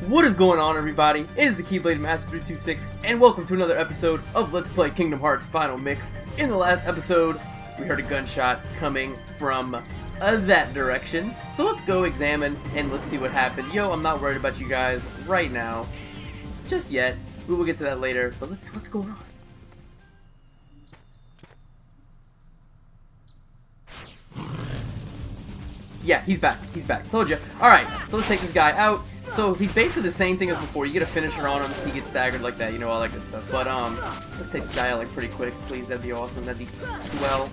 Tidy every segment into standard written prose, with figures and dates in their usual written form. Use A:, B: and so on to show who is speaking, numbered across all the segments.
A: What is going on, everybody? It is the Keyblade Master 326, and welcome to another episode of Let's Play Kingdom Hearts Final Mix. In the last episode, we heard a gunshot coming from that direction. So let's go examine and let's see what happened. Yo, I'm not worried about you guys right now. Just yet. We will get to that later, but what's going on? Yeah, he's back. He's back. Told you. Alright, so let's take this guy out. So he's basically the same thing as before. You get a finisher on him, he gets staggered like that, you know, all that good stuff. But let's take this guy out like pretty quick, please. That'd be awesome. That'd be swell.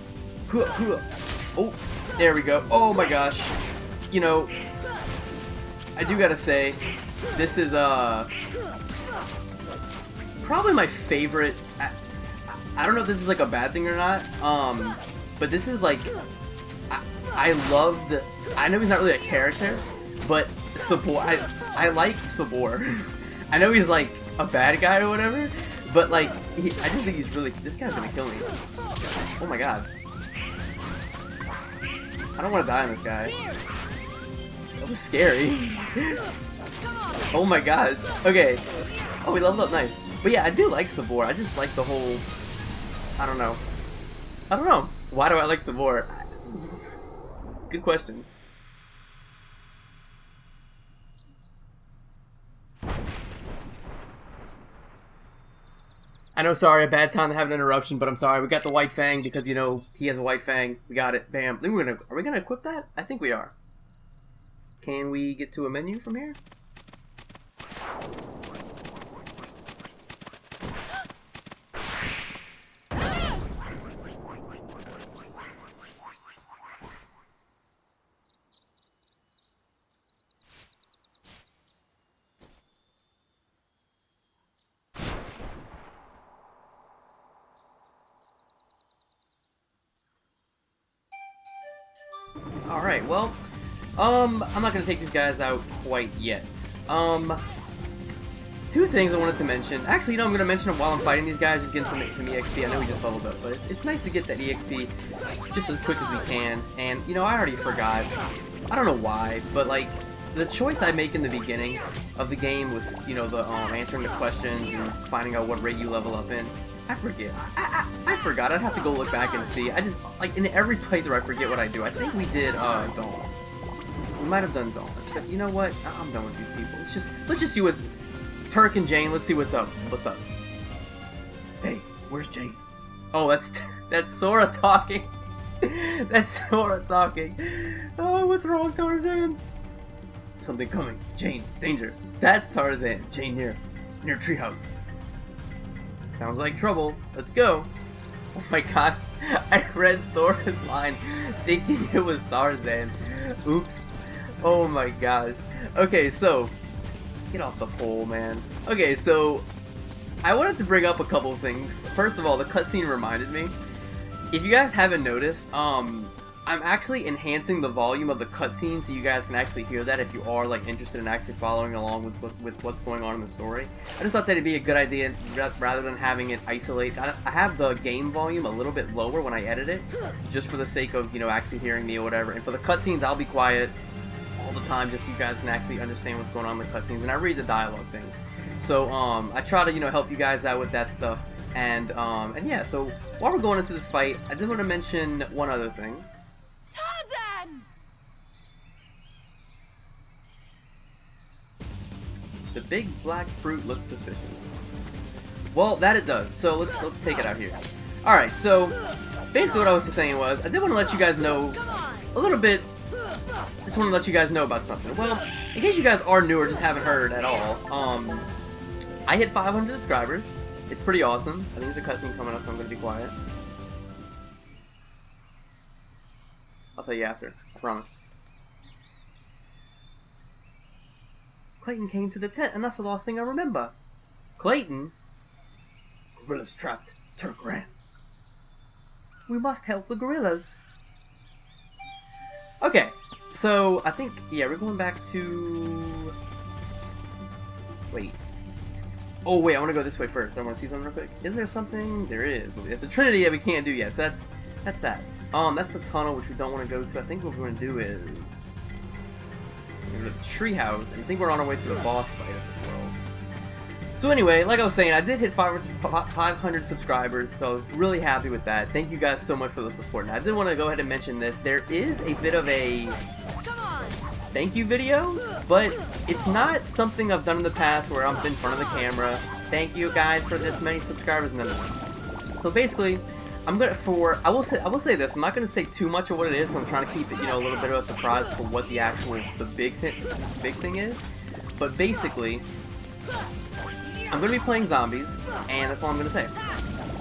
A: Oh, there we go. Oh my gosh. You know, I do gotta say, this is probably my favorite. I don't know if this is like a bad thing or not. But this is like, I love the. I know he's not really a character, but Sabor. I like Sabor. I know he's like a bad guy or whatever, but like I just think he's really. This guy's gonna kill me. Oh my god. I don't want to die on this guy. That was scary. Oh my gosh. Okay. Oh, we leveled up nice. But yeah, I do like Sabor. I just like the whole. I don't know. Why do I like Sabor? Good question. I know, sorry, a bad time to have an interruption, but I'm sorry. We got the White Fang because, you know, he has a White Fang. We got it. Bam. I think are we gonna equip that? I think we are. Can we get to a menu from here? Alright, well, I'm not gonna take these guys out quite yet. Two things I wanted to mention. Actually, you know, I'm gonna mention them while I'm fighting these guys, just getting some EXP. I know we just leveled up, but it's nice to get that EXP just as quick as we can. And, you know, I already forgot. I don't know why, but, like, the choice I make in the beginning of the game with, you know, the answering the questions and finding out what rate you level up in, I forget. I forgot. I'd have to go look back and see. I just, like, in every playthrough I forget what I do. I think we did, Dawn. We might have done Dawn. But you know what? I'm done with these people. Let's just see what's... Turk and Jane, let's see what's up. What's up? Hey, where's Jane? Oh, that's Sora talking. That's Sora talking. Oh, what's wrong, Tarzan? Something coming. Jane, danger. That's Tarzan. Jane near treehouse. Sounds like trouble. Let's go. Oh my gosh. I read Sora's line thinking it was Tarzan. Oops. Oh my gosh. Okay, so get off the pole, man. Okay, so I wanted to bring up a couple of things. First of all, the cutscene reminded me. If you guys haven't noticed, I'm actually enhancing the volume of the cutscene so you guys can actually hear that if you are like interested in actually following along with what's going on in the story. I just thought that'd be a good idea rather than having it isolate. I have the game volume a little bit lower when I edit it, just for the sake of, you know, actually hearing me or whatever. And for the cutscenes, I'll be quiet all the time just so you guys can actually understand what's going on in the cutscenes. And I read the dialogue things. So I try to, you know, help you guys out with that stuff. And yeah, so while we're going into this fight, I did want to mention one other thing. The big black fruit looks suspicious. Well, that it does. So let's take it out here. All right. So basically, what I was saying was, I did want to let you guys know a little bit. Just want to let you guys know about something. Well, in case you guys are new or just haven't heard at all, I hit 500 subscribers. It's pretty awesome. I think there's a cutscene coming up, so I'm gonna be quiet. I'll tell you after. I promise. Clayton came to the tent, and that's the last thing I remember. Clayton? Gorillas trapped. Turk ran. We must help the gorillas. Okay, so I think, yeah, we're going back to... Wait. Oh, wait, I want to go this way first. I want to see something real quick. Is there something? There is. It's a Trinity that we can't do yet, so that's that. That's the tunnel, which we don't want to go to. I think what we're going to do is... go to the treehouse, and I think we're on our way to the boss fight of this world. So anyway, like I was saying, I did hit 500 subscribers, so I was really happy with that. Thank you guys so much for the support. Now, I did want to go ahead and mention this. There is a bit of a thank you video, but it's not something I've done in the past where I'm in front of the camera. Thank you guys for this many subscribers. No. So basically, I will say this. I'm not gonna say too much of what it is, because I'm trying to keep it, a little bit of a surprise for what the big thing is. But basically, I'm gonna be playing zombies, and that's all I'm gonna say.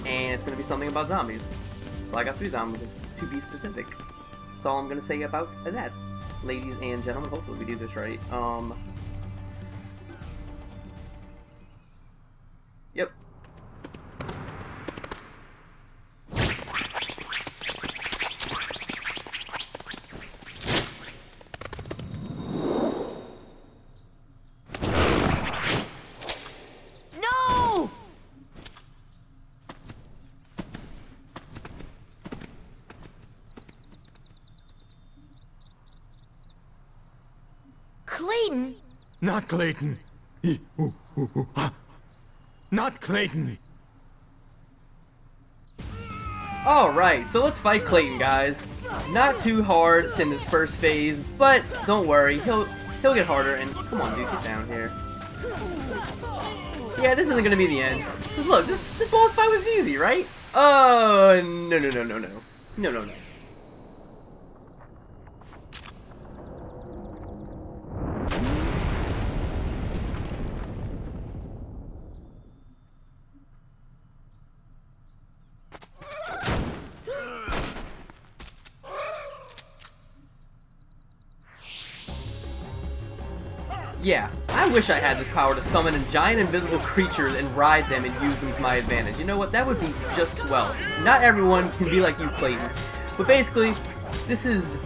A: And it's gonna be something about zombies. Well, I got 3 zombies, to be specific. That's all I'm gonna say about that, ladies and gentlemen. Hopefully we do this right. Yep.
B: Clayton?
C: Not Clayton. Not Clayton.
A: Alright, so let's fight Clayton, guys. Not too hard, it's in this first phase, but don't worry, he'll get harder, and come on dude, get down here. Yeah, this isn't gonna be the end. Look, this boss fight was easy, right? Oh, no. Yeah, I wish I had this power to summon in giant invisible creatures and ride them and use them to my advantage. You know what? That would be just swell. Not everyone can be like you, Clayton. But basically, this is...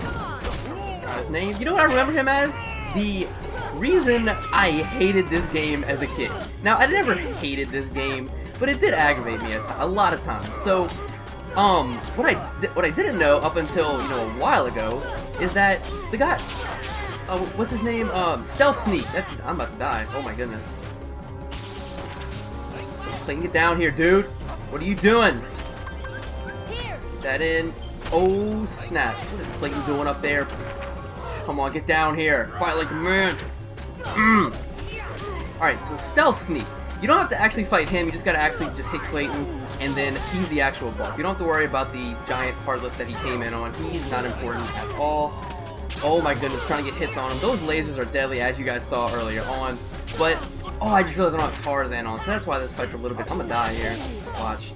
A: Just got his name. You know what I remember him as? The reason I hated this game as a kid. Now, I never hated this game, but it did aggravate me a lot of times. So, what I didn't know up until, a while ago is that the guy, what's his name? Stealth Sneak. I'm about to die. Oh my goodness. Clayton, get down here, dude. What are you doing? Get that in. Oh snap. What is Clayton doing up there? Come on, get down here. Fight like a man. Alright, so Stealth Sneak. You don't have to actually fight him, you just gotta actually just hit Clayton, and then he's the actual boss. You don't have to worry about the giant Heartless that he came in on. He's not important at all. Oh my goodness, trying to get hits on him. Those lasers are deadly, as you guys saw earlier on. But, oh, I just realized I don't have Tarzan on, so that's why this fight's a little bit... I'm gonna die here. Watch.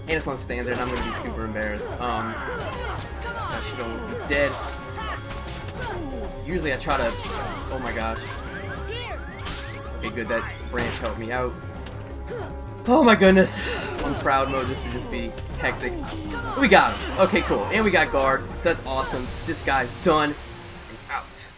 A: And it's on standard, and I'm gonna be super embarrassed. This guy should almost be dead. Usually I try to... Oh my gosh. Okay, good, that branch helped me out. Oh my goodness. On crowd mode, this would just be hectic. We got him. Okay, cool. And we got guard, so that's awesome. This guy's done and out.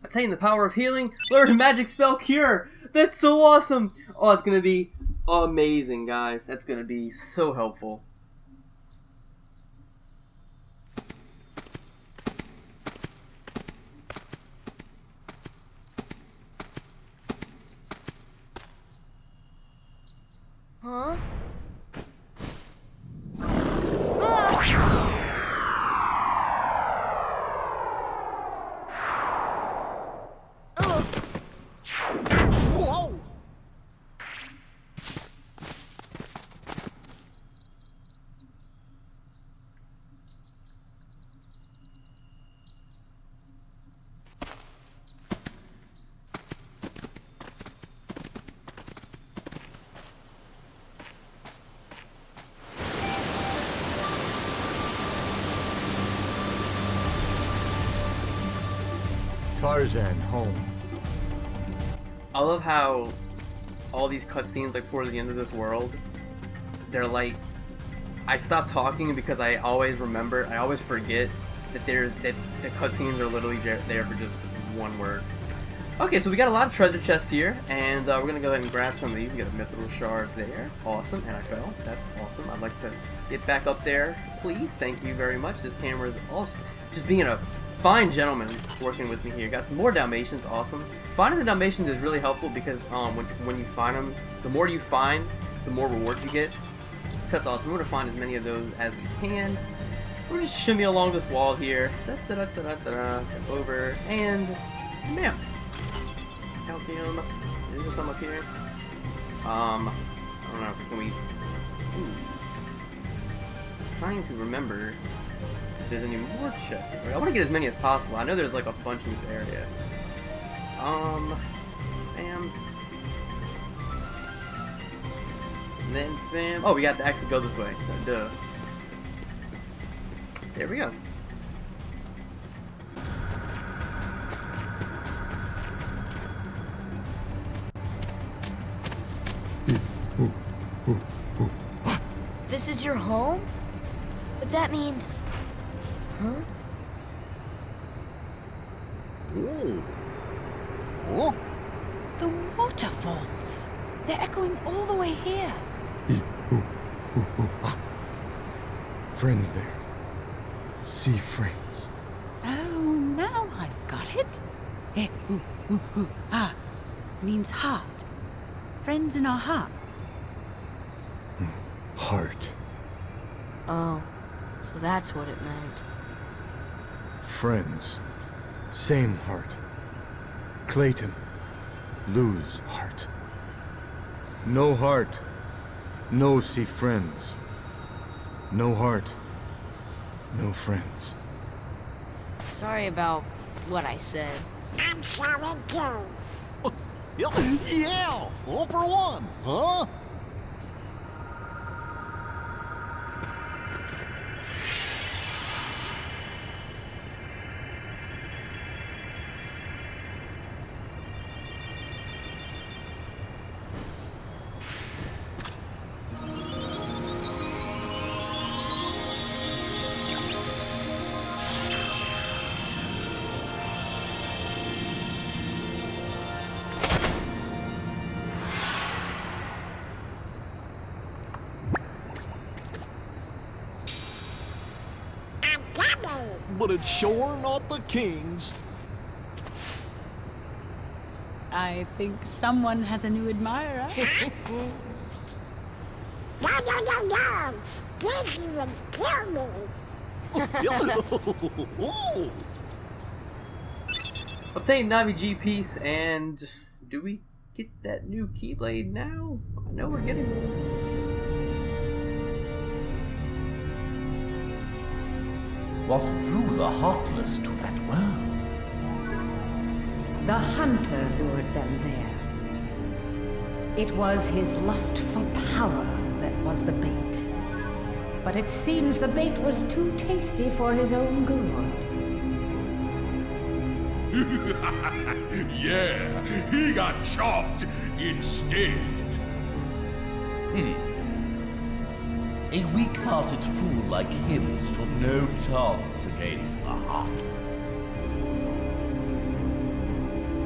A: Attain the power of healing. Learn a magic spell cure. That's so awesome. Oh, it's gonna be amazing, guys. That's gonna be so helpful.
B: Huh?
C: Tarzan home.
A: I love how all these cutscenes, like towards the end of this world, they're like, I stopped talking because I always forget that the cutscenes are literally there for just one word. Okay, so we got a lot of treasure chests here, and we're gonna go ahead and grab some of these. We got a mithril shard there, awesome, and I fell. That's awesome. I'd like to get back up there, please. Thank you very much. This camera is also just being a fine gentleman working with me here. Got some more Dalmatians, awesome. Finding the Dalmatians is really helpful because when you find them, the more you find, the more rewards you get. So that's awesome. We're gonna find as many of those as we can. We're just shimmy along this wall here. Jump over and bam. Calcium. Is there some up here? I don't know. Can we? Ooh. Trying to remember if there's any more chests. I want to get as many as possible. I know there's like a bunch in this area. Bam. And then bam. Oh, we got to actually go this way. Duh. There we go.
B: This is your home? But that means... Huh?
D: Ooh. Oh.
E: The waterfalls. They're echoing all the way here.
C: Friends there. Sea friends.
E: Oh, now I've got it. Means heart. Friends in our hearts.
C: Heart.
B: Oh, so that's what it meant.
C: Friends. Same heart. Clayton. Lose heart. No heart. No see friends. No heart. No friends.
B: Sorry about what I said.
D: I'm sorry too. Yeah, all for one, huh? But it's sure not the king's.
E: I think someone has a new admirer.
D: No. Dizzy would kill me.
A: Obtain Navi G piece, and do we get that new Keyblade now? I know we're getting one.
F: What drew the Heartless to that world?
G: The hunter lured them there. It was his lust for power that was the bait. But it seems the bait was too tasty for his own good.
H: Yeah, he got chopped instead.
F: A weak-hearted fool like him stood no chance against the Heartless.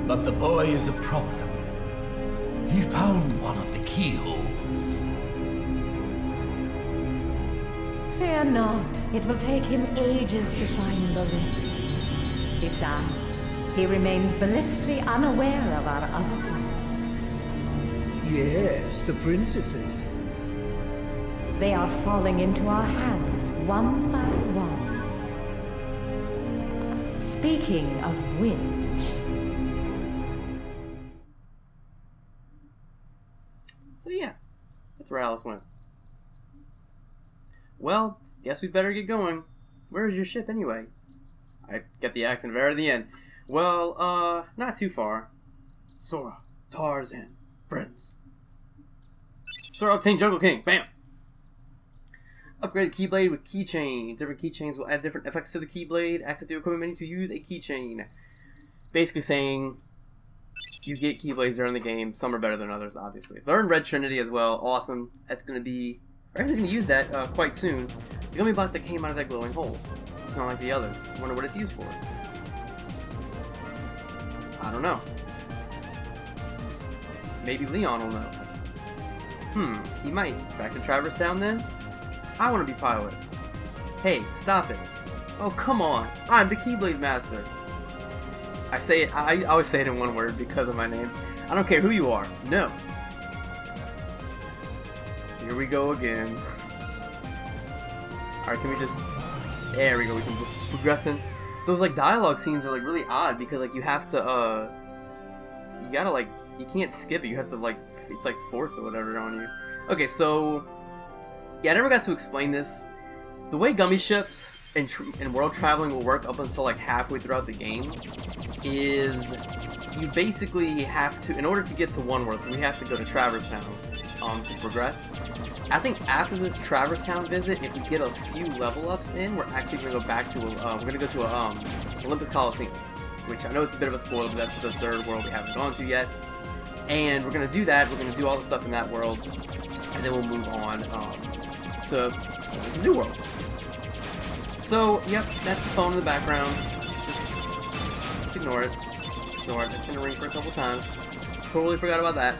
F: But the boy is a problem. He found one of the keyholes.
G: Fear not, it will take him ages to find the rest. Besides, he remains blissfully unaware of our other plan.
I: Yes, the princesses.
G: They are falling into our hands, one by one. Speaking of which...
A: So yeah, that's where Alice went. Well, guess we better get going. Where is your ship anyway? I got the accent right at the end. Well, not too far. Sora, Tarzan, friends. Sora, obtain Jungle King. Bam! Upgrade Keyblade with keychain. Different keychains will add different effects to the Keyblade. Access the equipment menu to use a keychain. basically saying you get Keyblades during the game. Some are better than others, obviously. Learn Red Trinity as well. Awesome. That's going to be... We're actually going to use that quite soon. The gummy block that came out of that glowing hole. It's not like the others. Wonder what it's used for. I don't know. Maybe Leon will know. He might. Back to Traverse Town then? I want to be pilot. Hey, stop it. Oh, come on. I'm the Keyblade Master. I always say it in one word because of my name. I don't care who you are. No. Here we go again. Alright, can we just... There we go, we can progressing. Those, like, dialogue scenes are, like, really odd because, like, you have to, you gotta, like, you can't skip it. You have to, like, it's, like, forced or whatever on you. Okay, so... Yeah, I never got to explain this. The way gummy ships and world traveling will work up until, like, halfway throughout the game is you basically have to, in order to get to one world, so we have to go to Traverse Town to progress. I think after this Traverse Town visit, if we get a few level ups in, we're actually going to go back to, we're going to go to Olympus Coliseum, which I know it's a bit of a spoiler, but that's the third world we haven't gone to yet. And we're going to do that, we're going to do all the stuff in that world, and then we'll move on to some new worlds. So, yep, that's the phone in the background. Just ignore it. Just ignore it. It's gonna ring for a couple times. Totally forgot about that.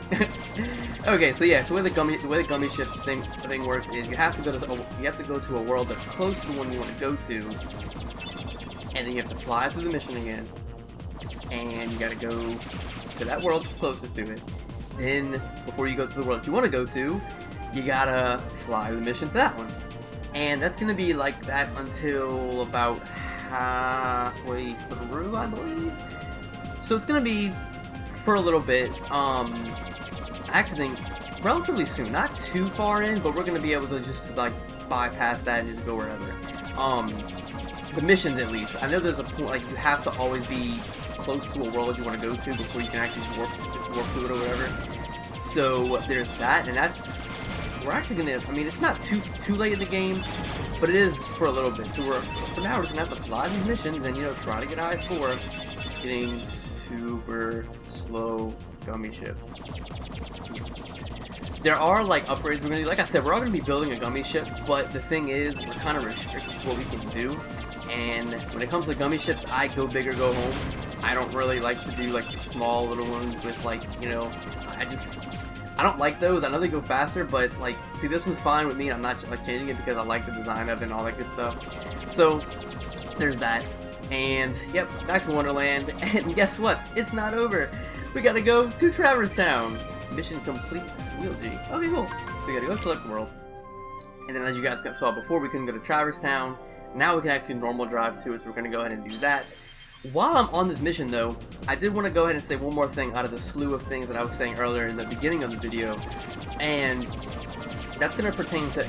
A: Okay, so yeah, so the way the gummy ship thing works is you have to go to a world that's close to the one you want to go to, and then you have to fly through the mission again, and you gotta go to that world that's closest to it. Then, before you go to the world you want to go to, you gotta fly the mission to that one. And that's gonna be like that until about halfway through, I believe. So it's gonna be for a little bit. I actually think relatively soon, not too far in, but we're gonna be able to just like bypass that and just go wherever. The missions, at least. I know there's a point like you have to always be close to a world you want to go to before you can actually warp through it or whatever. So there's that, and that's. We're actually gonna, I mean, it's not too late in the game, but it is for a little bit. So for now, we're just gonna have to fly these missions and, you know, try to get high score, getting super slow gummy ships. There are, like, upgrades we're gonna do. Like I said, we're all gonna be building a gummy ship, but the thing is, we're kind of restricted to what we can do. And when it comes to gummy ships, I go big or go home. I don't really like to do, like, the small little ones with, like, you know, I don't like those. I know they go faster, but, like, see, this one's fine with me. I'm not, like, changing it because I like the design of it and all that good stuff. So, there's that. And, yep, back to Wonderland. And guess what? It's not over. We gotta go to Traverse Town. Mission complete. Wheel G. Okay, cool. So we gotta go select world. And then, as you guys saw before, we couldn't go to Traverse Town. Now we can actually normal drive to it, so we're gonna go ahead and do that. While I'm on this mission, though, I did want to go ahead and say one more thing out of the slew of things that I was saying earlier in the beginning of the video, and that's going to pertain to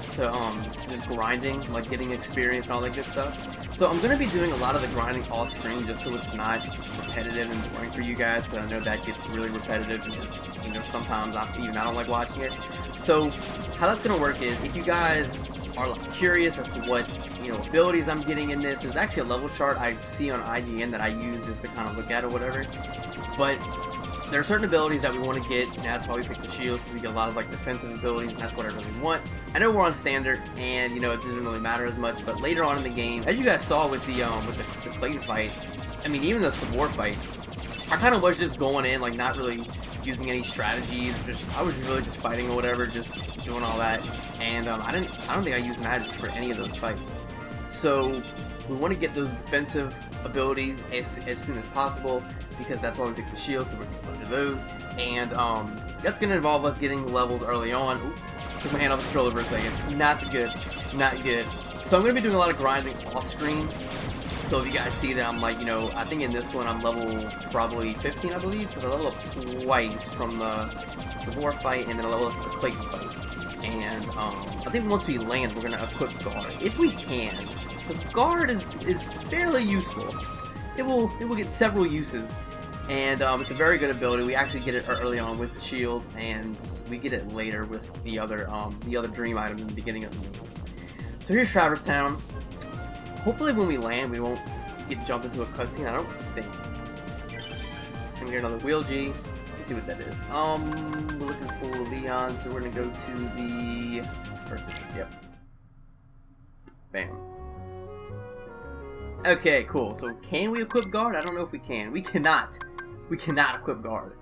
A: just grinding, like getting experience and all that good stuff. So I'm going to be doing a lot of the grinding off-screen just so it's not repetitive and boring for you guys, because I know that gets really repetitive and just, you know, sometimes I don't like watching it. So how that's going to work is, if you guys are like curious as to what, you know, abilities I'm getting in this, there's actually a level chart I see on IGN that I use just to kind of look at or whatever. But there are certain abilities that we want to get, and that's why we pick the shield, because we get a lot of like defensive abilities, and that's what I really want. I know we're on standard, and you know it doesn't really matter as much, but later on in the game, as you guys saw with the Clayton fight, I mean even the Sabor fight, I kind of was just going in like not really using any strategies. I was really just fighting or whatever, just doing all that, and I don't think I used magic for any of those fights. So we want to get those defensive abilities as soon as possible, because that's why we pick the shield, so we're going to go into those. And that's going to involve us getting levels early on. Ooh, took my hand off the controller for a second. Not good. Not good. So I'm going to be doing a lot of grinding off screen. So if you guys see that I'm like, you know, I think in this one I'm level probably 15, I believe, because I level up twice from the Sabor fight, and then I level up for the Clayton fight. And I think once we land, we're going to equip Guard, if we can. Because Guard is fairly useful. It will get several uses, and it's a very good ability. We actually get it early on with the shield, and we get it later with the other dream items in the beginning of the movie. So here's Traverse Town. Hopefully when we land, we won't get jumped into a cutscene. I don't think. and we get another Wheel G. Let's see what that is. We're looking for Leon, so we're gonna go to the first mission. Yep. Bam. Okay, cool. So can we equip guard? I don't know if we can. We cannot. We cannot equip guard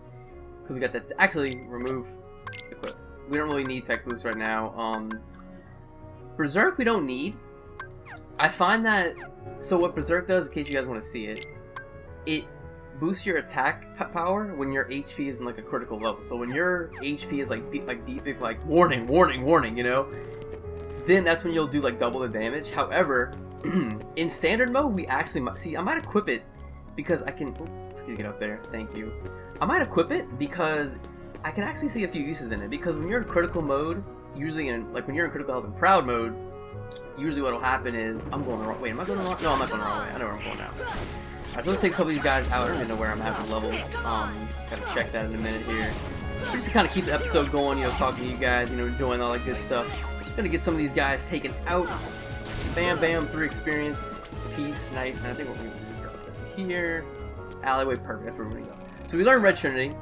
A: because we got that. Actually, remove equip. We don't really need tech boost right now. Berserk we don't need. I find that. So what Berserk does, in case you guys want to see it, it boosts your attack power when your HP is in like a critical level. So when your HP is like beeping like warning, warning, warning, you know, then that's when you'll do like double the damage. However, in standard mode, we actually see. I might equip it because I can. Please get up there. Thank you. I might equip it because I can actually see a few uses in it. Because when you're in critical mode, usually in like when you're in critical health and proud mode, usually what'll happen is I'm going the wrong way. Am I going the wrong? No, I'm not going the wrong way. I know where I'm going now. Alright, so let's take a couple of these guys out. I don't even know where I'm at with levels. Gotta check that in a minute here. Just to kind of keep the episode going, you know, talking to you guys, you know, enjoying all that good stuff. Gonna get some of these guys taken out. Bam, bam, 3 experience. Peace, nice. And I think what we're gonna do is go here. Alleyway, perfect. That's where we're gonna go. So we learned Red Trinity.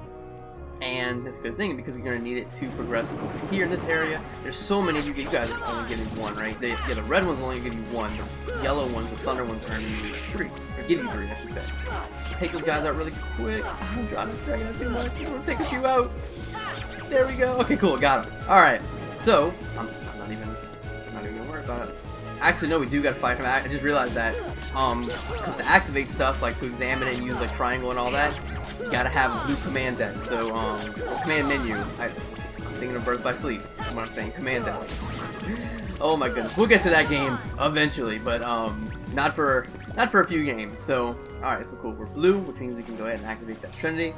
A: And that's a good thing because we're going to need it to progress over here in this area. There's so many of you guys are only getting 1, right? Yeah, the red ones only give you 1. The yellow ones, the thunder ones, are only 3. Or give you 3, I should say. So take those guys out really quick. I'm trying to drag out too much. I want to take a few out. There we go. Okay, cool. Got him. Alright. So, I'm not even going to worry about it. Actually, no, we do got to fight him. I just realized that. Because to activate stuff, like to examine it and use like triangle and all that, you gotta have a blue command deck. So, command menu. I'm thinking of Birth by Sleep. That's what I'm saying. Command deck. Oh my goodness. We'll get to that game eventually, but not for a few games. So, alright, so cool. We're blue, which means we can go ahead and activate that Trinity.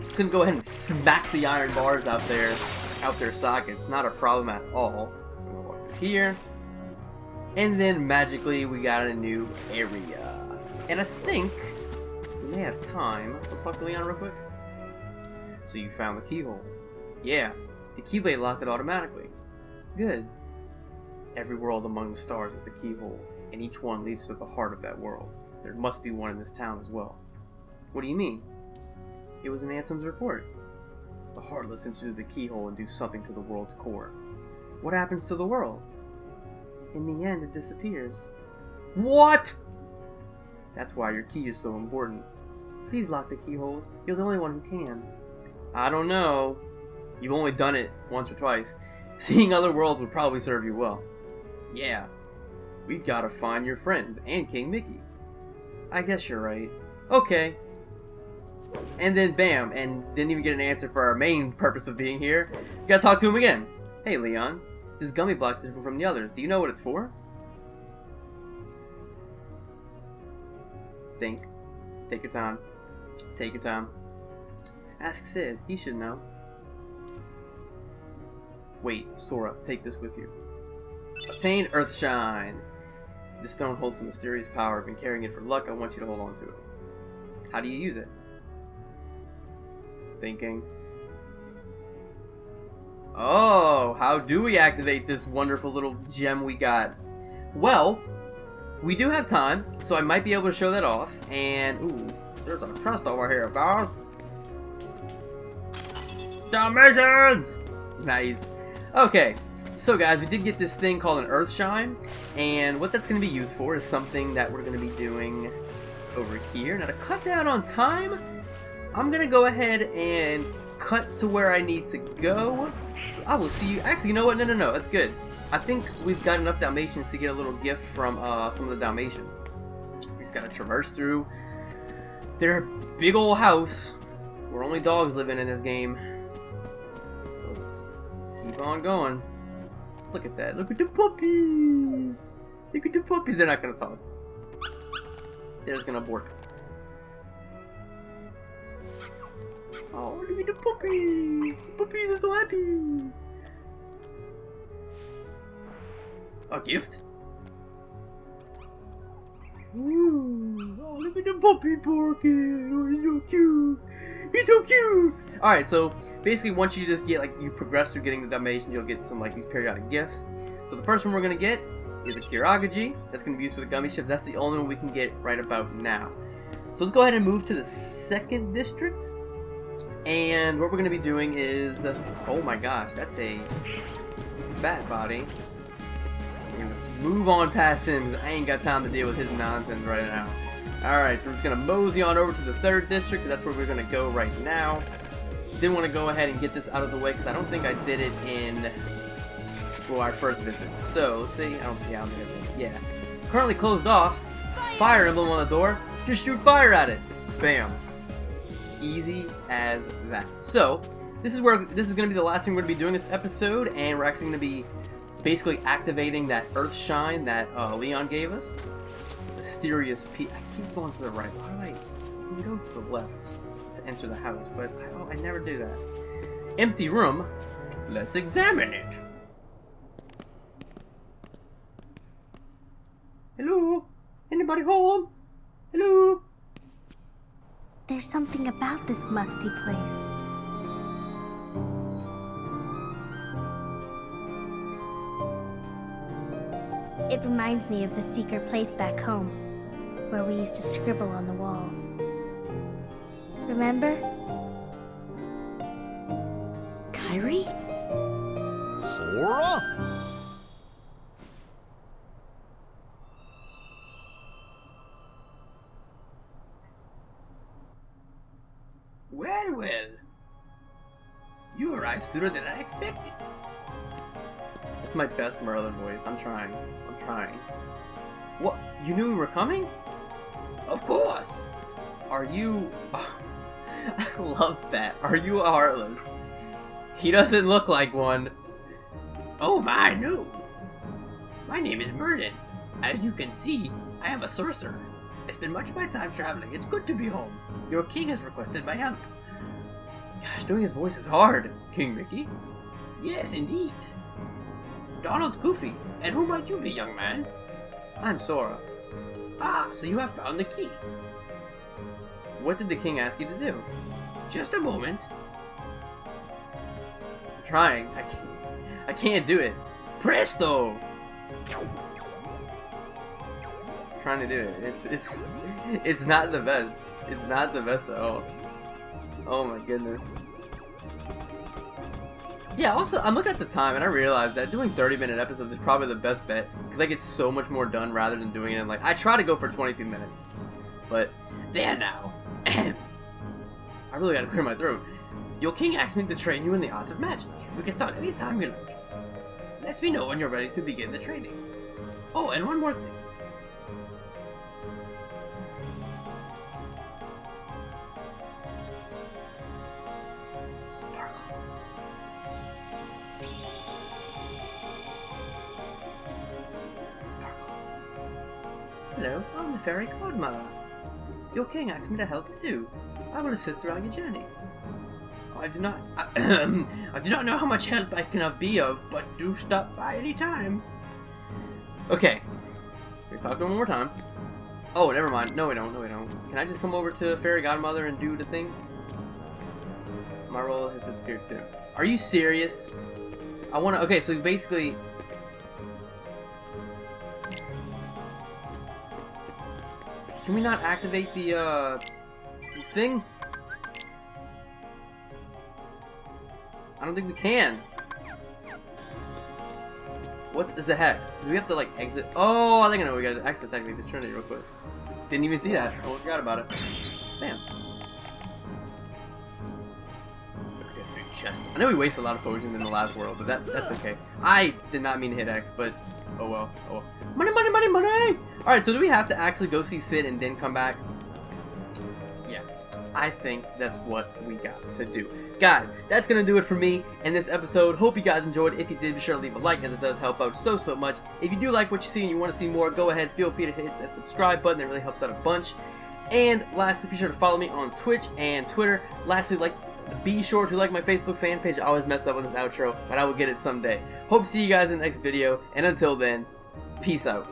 A: Just gonna go ahead and smack the iron bars out their sockets. Not a problem at all. I'm gonna walk through here. And then magically we got a new area. And I think we may have time. Let's talk to Leon real quick. So you found the keyhole. Yeah, the keyblade locked it automatically. Good. Every world among the stars is the keyhole, and each one leads to the heart of that world. There must be one in this town as well. What do you mean? It was in Ansem's report. The heart listens to the keyhole and do something to the world's core. What happens to the world? In the end, it disappears. What? That's why your key is so important. Please lock the keyholes. You're the only one who can. I don't know. You've only done it once or twice. Seeing other worlds would probably serve you well. Yeah. We've got to find your friends and King Mickey. I guess you're right. Okay. And then bam, and didn't even get an answer for our main purpose of being here. Gotta talk to him again. Hey Leon. This gummy block's different from the others. Do you know what it's for? Think. Take your time. Take your time. Ask Sid. He should know. Wait, Sora, take this with you. Obtain Earthshine. This stone holds some mysterious power. I've been carrying it for luck. I want you to hold on to it. How do you use it? Thinking. Oh, how do we activate this wonderful little gem we got? Well, we do have time, so I might be able to show that off. And, ooh, there's a chest over here, guys. Dalmatians! Nice. Okay, so guys, we did get this thing called an Earthshine, and what that's going to be used for is something that we're going to be doing over here. Now, to cut down on time, I'm going to go ahead and cut to where I need to go. So I will see you. Actually, you know what? No, that's good. I think we've got enough Dalmatians to get a little gift from some of the Dalmatians. We just gotta traverse through their big old house where only dogs live in this game. So let's keep on going. Look at that. Look at the puppies. Look at the puppies. They're not gonna talk. They're just gonna bark. Oh, look at the puppies! The puppies are so happy! A gift? Ooh, oh, look at the puppy barking! Oh, he's so cute! He's so cute! Alright, so basically once you just get, like, you progress through getting the Dalmatians, you'll get some, like, these periodic gifts. So the first one we're gonna get is a Kiragaji. That's gonna be used for the gummy ships. That's the only one we can get right about now. So let's go ahead and move to the 2nd district. And what we're going to be doing is... oh my gosh, that's a fat body. Move on past him because I ain't got time to deal with his nonsense right now. Alright, so we're just going to mosey on over to the 3rd district. That's where we're going to go right now. Did want to go ahead and get this out of the way because I don't think I did it in our first visit. So, let's see. I don't think I did. Yeah. Currently closed off. Fire emblem on the door. Just shoot fire at it. Bam. Easy as that. So, this is going to be the last thing we're going to be doing this episode, and we're actually going to be basically activating that Earth Shine that Leon gave us. Mysterious I keep going to the right. Why do I? You can go to the left to enter the house, but I never do that. Empty room. Let's examine it. Hello? Anybody home? Hello?
J: There's something about this musty place. It reminds me of the secret place back home, where we used to scribble on the walls. Remember?
B: Kyrie?
D: Sora?
A: Well. You arrived sooner than I expected. That's my best Merlin voice. I'm trying. What? You knew we were coming? Of course! Are you... I love that. Are you a Heartless? He doesn't look like one. Oh my, no. My name is Merlin. As you can see, I am a sorcerer. I spend much of my time traveling. It's good to be home. Your king has requested my help. Gosh, doing his voice is hard. King Mickey? Yes, indeed. Donald Goofy. And who might you be, young man? I'm Sora. Ah, so you have found the key. What did the king ask you to do? Just a moment. I'm trying. I can't do it. Presto! I'm trying to do it. It's not the best. It's not the best at all. Oh my goodness. Yeah, also, I'm looking at the time and I realized that doing 30-minute episodes is probably the best bet because I get so much more done rather than doing it in, like, I try to go for 22 minutes. But, there now. I really gotta clear my throat. Your king asked me to train you in the arts of magic. We can start any time you like. Let me know when you're ready to begin the training. Oh, and one more thing. Hello, I'm the fairy godmother. Your king asked me to help too. I will assist throughout your journey. I do not know how much help I can be of, but do stop by any time. Okay, we talk to him one more time. Oh, never mind. No, we don't. Can I just come over to fairy godmother and do the thing? My role has disappeared too. Are you serious? I want to. Okay, so basically. Can we not activate the thing? I don't think we can. What is the heck? Do we have to, like, exit? Oh, I think I know. We gotta access activate this Trinity real quick. Didn't even see that. I forgot about it. Damn. Chest. I know we waste a lot of potions in the last world, but that's okay. I did not mean to hit X, but oh well. Oh well. Money, money, money, money! Alright, so do we have to actually go see Sid and then come back? Yeah. I think that's what we got to do. Guys, that's going to do it for me in this episode. Hope you guys enjoyed. If you did, be sure to leave a like, as it does help out so much. If you do like what you see and you want to see more, go ahead, feel free to hit that subscribe button. It really helps out a bunch. And lastly, be sure to follow me on Twitch and Twitter. Lastly, be sure to like my Facebook fan page. I always mess up with this outro, but I will get it someday. Hope to see you guys in the next video, and until then, peace out.